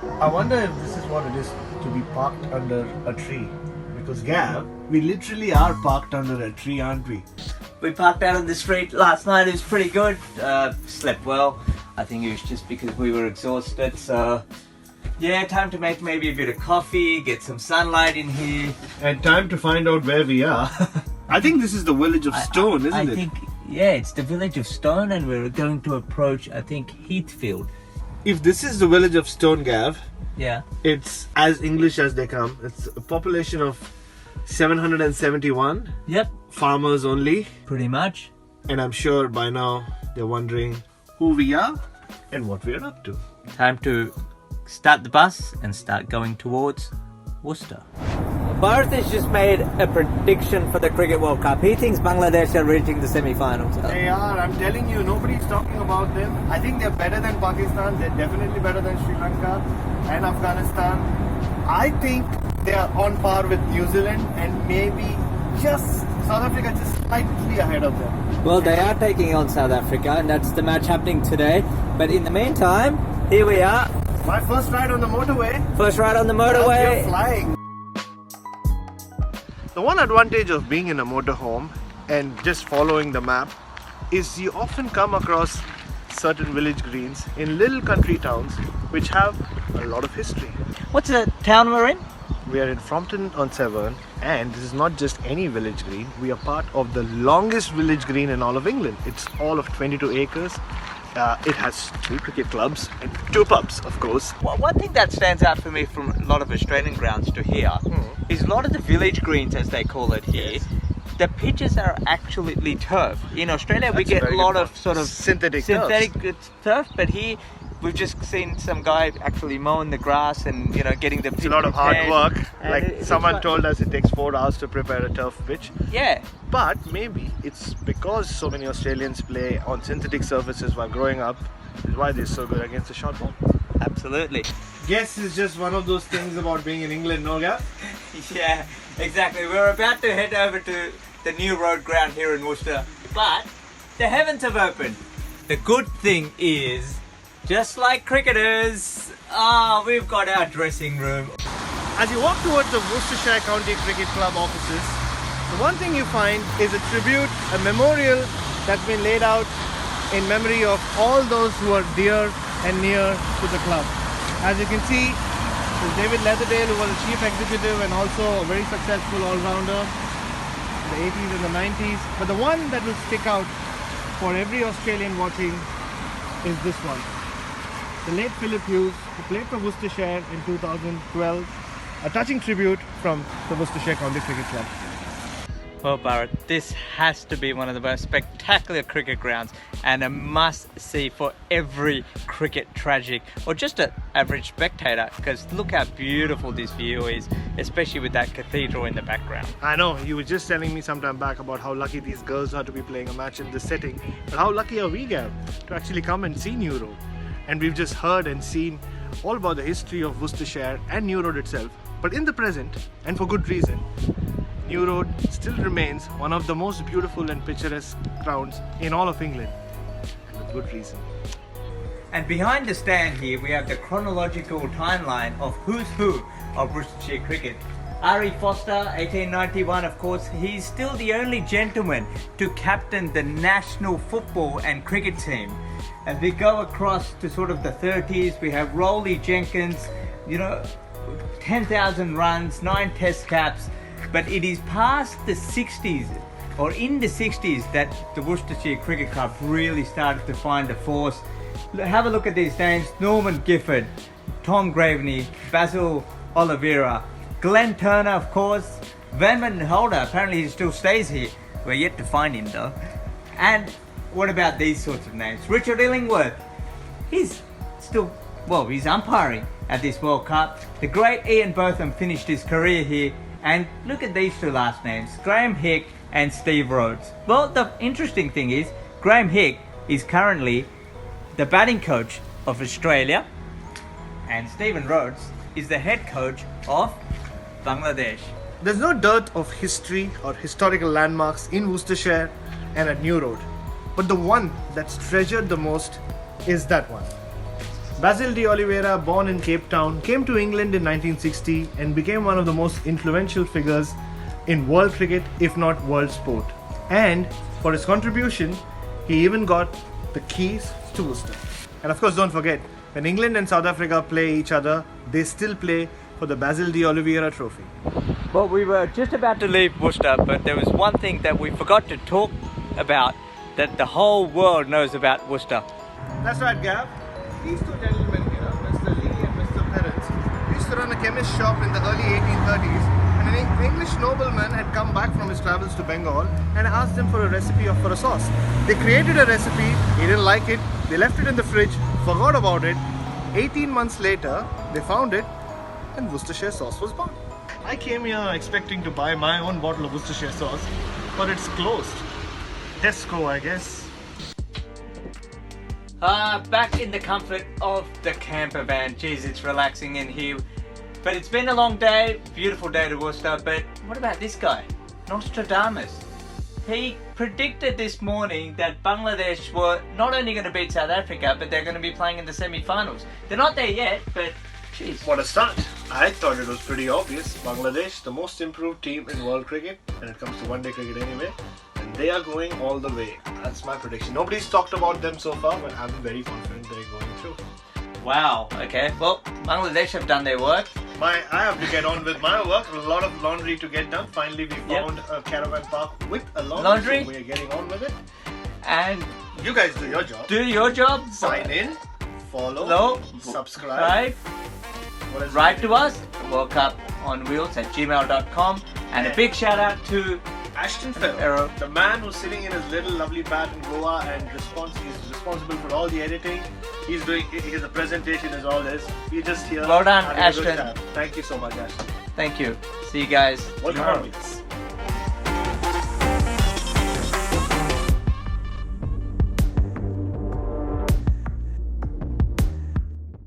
I wonder if this is what it is to be parked under a tree. Because Gav, we literally are parked under a tree, aren't we? We parked out on the street last night. It was pretty good. Slept well. I think it was just because we were exhausted. So yeah, time to make maybe a bit of coffee, get some sunlight in here. And time to find out where we are. I think this is the village of Stone, isn't it? I think, yeah, it's the village of Stone, and we're going to approach, I think, Heathfield. If this is the village of Stone, Gav, Yeah. it's as English as they come. It's a population of 771, Yep. farmers only. Pretty much. And I'm sure by now they're wondering who we are and what we're up to. Time to start the bus and start going towards Worcester. Bharat has just made a prediction for the Cricket World Cup. He thinks Bangladesh are reaching the semi-finals. They are, I'm telling you, nobody's talking about them. I think they're better than Pakistan. They're definitely better than Sri Lanka and Afghanistan. I think they are on par with New Zealand and maybe just South Africa just slightly ahead of them. Well, they are taking on South Africa, and that's the match happening today. But in the meantime, here we are. My first ride on the motorway. First ride on the You're motorway. flying. The one advantage of being in a motorhome and just following the map is you often come across certain village greens in little country towns which have a lot of history. What's the town we're in? We are in Frampton on Severn, and this is not just any village green. We are part of the longest village green in all of England. It's all of 22 acres. It has 2 cricket clubs and 2 pubs, of course. Well, one thing that stands out for me from a lot of Australian grounds to here is a lot of the village greens, as they call it here, the pitches are actually turf. In Australia, we That's get a a very lot good of point. sort of Synthetic turf, but here we've just seen some guy actually mowing the grass and getting the pitch. It's a lot of hard prepared. work. And Like it's someone fun. told us it takes 4 hours to prepare a turf pitch. Yeah. But maybe it's because so many Australians play on synthetic surfaces while growing up, is why they're so good against the short ball. Absolutely. Guess is just one of those things about being in England, no Gav? Yeah, exactly. We're about to head over to the new road ground here in Worcester, but the heavens have opened. The good thing is, just like cricketers, we've got our dressing room. As you walk towards the Worcestershire County Cricket Club offices, the one thing you find is a tribute, a memorial that's been laid out in memory of all those who are dear and near to the club. As you can see, there's David Leatherdale, who was a chief executive and also a very successful all-rounder in the 80s and the 90s. But the one that will stick out for every Australian watching is this one. The late Philip Hughes, who played for Worcestershire in 2012. A touching tribute from the Worcestershire County Cricket Club. Well, Bharat, this has to be one of the most spectacular cricket grounds and a must-see for every cricket tragic or just an average spectator, because look how beautiful this view is, especially with that cathedral in the background. I know, you were just telling me some time back about how lucky these girls are to be playing a match in this setting. But how lucky are we, Gav, to actually come and see New Road? And we've just heard and seen all about the history of Worcestershire and New Road itself. But in the present, and for good reason, New Road still remains one of the most beautiful and picturesque grounds in all of England. And with good reason. And behind the stand here, we have the chronological timeline of who's who of Worcestershire cricket. R.E. Foster, 1891, of course, he's still the only gentleman to captain the national football and cricket team. As we go across to sort of the 30s, we have Rolly Jenkins, 10,000 runs, 9 test caps. But it is past the 60s, or in the 60s, that the Worcestershire Cricket Club really started to find a force. Have a look at these names: Norman Gifford, Tom Graveney, Basil Oliveira, Glenn Turner, of course, Venman Holder. Apparently he still stays here. We're yet to find him though. And what about these sorts of names? Richard Illingworth. He's still, he's umpiring at this World Cup. The great Ian Botham finished his career here. And look at these 2 last names, Graham Hick and Steve Rhodes. Well, the interesting thing is, Graham Hick is currently the batting coach of Australia, and Stephen Rhodes is the head coach of Bangladesh. There's no dearth of history or historical landmarks in Worcestershire and at New Road. But the one that's treasured the most is that one. Basil de Oliveira, born in Cape Town, came to England in 1960 and became one of the most influential figures in world cricket, if not world sport. And for his contribution, he even got the keys to Worcester. And of course, don't forget, when England and South Africa play each other, they still play for the Basil de Oliveira trophy. Well, we were just about to leave Worcester, but there was one thing that we forgot to talk about that the whole world knows about Worcester. That's right, Gav. These two gentlemen here, Mr. Lee and Mr. Perrins, used to run a chemist shop in the early 1830s, and an English nobleman had come back from his travels to Bengal and asked them for a recipe for a sauce. They created a recipe, he didn't like it, they left it in the fridge, forgot about it. 18 months later, they found it, and Worcestershire sauce was born. I came here expecting to buy my own bottle of Worcestershire sauce, but it's closed. Tesco, I guess. Back in the comfort of the camper van. Jeez, it's relaxing in here. But it's been a long day, beautiful day to Worcester. But what about this guy? Nostradamus. He predicted this morning that Bangladesh were not only going to beat South Africa, but they're going to be playing in the semi-finals. They're not there yet, but jeez. What a start. I thought it was pretty obvious. Bangladesh, the most improved team in world cricket, and it comes to one-day cricket anyway. And they are going all the way. That's my prediction. Nobody's talked about them so far, but I'm very confident they're going through. Wow, okay. Well, Bangladesh have done their work. I have to get on with my work. A lot of laundry to get done. Finally, we found a caravan park with a laundry. So we're getting on with it. And you guys do your job. Do your job. Sign in, follow, subscribe. Write to us, WorldCup@gmail.com. And a big shout out to Ashton Phil, the man who's sitting in his little lovely pad in Goa and he's responsible for all the editing. His presentation is all this. We're just here. Well done, Ashton. Thank you so much, Ashton. Thank you. See you guys tomorrow.